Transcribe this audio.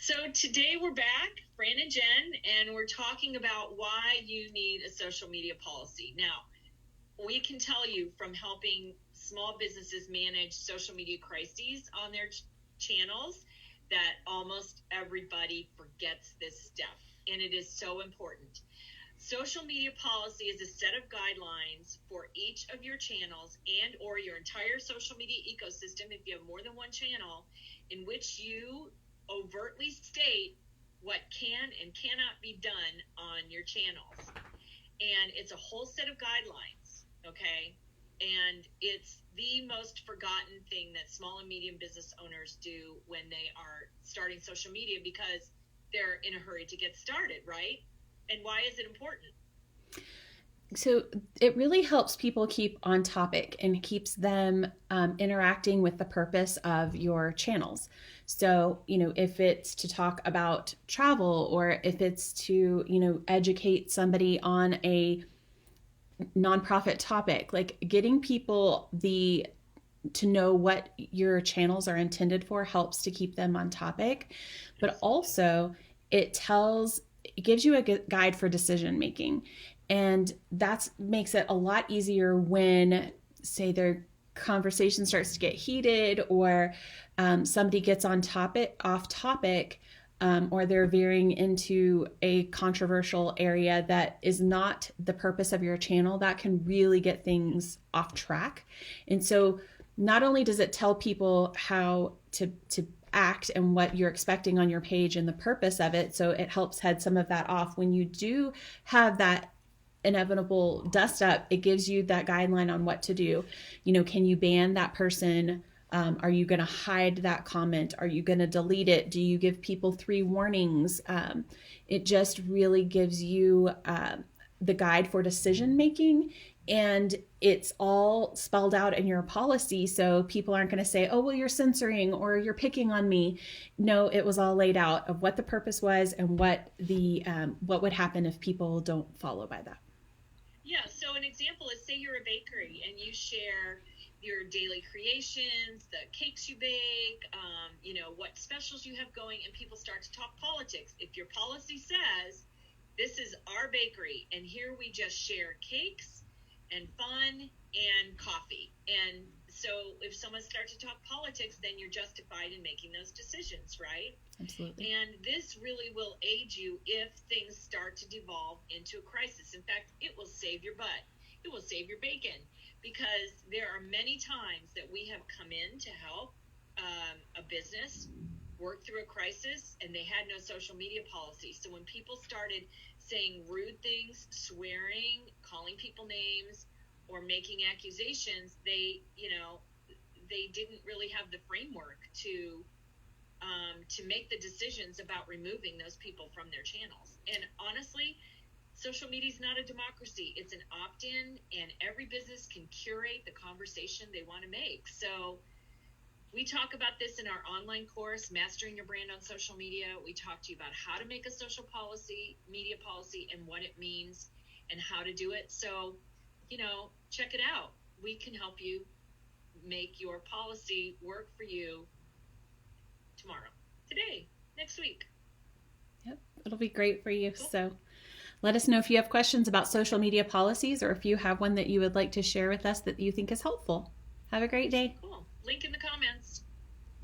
So today we're back, Fran and Jen, and we're talking about why you need a social media policy. Now, we can tell you from helping small businesses manage social media crises on their channels that almost everybody forgets this step, and it is so important. Social media policy is a set of guidelines for each of your channels and or your entire social media ecosystem if you have more than one channel, in which you overtly state what can and cannot be done on your channels. And it's a whole set of guidelines, okay? And it's the most forgotten thing that small and medium business owners do when they are starting social media, because they're in a hurry to get started, right? And why is it important? So it really helps people keep on topic and keeps them interacting with the purpose of your channels. So, if it's to talk about travel, or if it's to, educate somebody on a nonprofit topic, like getting people to know what your channels are intended for helps to keep them on topic. But also it gives you a guide for decision making. And that makes it a lot easier when, say, their conversation starts to get heated, or somebody gets off topic, or they're veering into a controversial area that is not the purpose of your channel. That can really get things off track. And so not only does it tell people how to act and what you're expecting on your page and the purpose of it, so it helps head some of that off when you do have that inevitable dust up. It gives you that guideline on what to do. Can you ban that person? Are you going to hide that comment? Are you going to delete it? Do you give people 3 warnings? It just really gives you the guide for decision making, and it's all spelled out in your policy, so people aren't going to say, oh, well, you're censoring or you're picking on me. No, it was all laid out of what the purpose was and what would happen if people don't follow by that. Yeah, so an example is, say you're a bakery and you share your daily creations, the cakes you bake, what specials you have going, and people start to talk politics. If your policy says, this is our bakery, and here we just share cakes and fun and coffee. And so if someone starts to talk politics, then you're justified in making those decisions, right? Absolutely. And this really will aid you if things start to devolve into a crisis. In fact, it will save your butt. It will save your bacon, because there are many times that we have come in to help a business work through a crisis, and they had no social media policy. So when people started saying rude things, swearing, calling people names, or making accusations, they didn't really have the framework to make the decisions about removing those people from their channels. And honestly, social media is not a democracy. It's an opt-in, and every business can curate the conversation they want to make. So we talk about this in our online course, Mastering Your Brand on Social Media. We talk to you about how to make a social media policy, and what it means and how to do it. So, check it out. We can help you make your policy work for you tomorrow, today, next week. Yep, it'll be great for you. Cool. So let us know if you have questions about social media policies, or if you have one that you would like to share with us that you think is helpful. Have a great day. Cool. Link in the comments.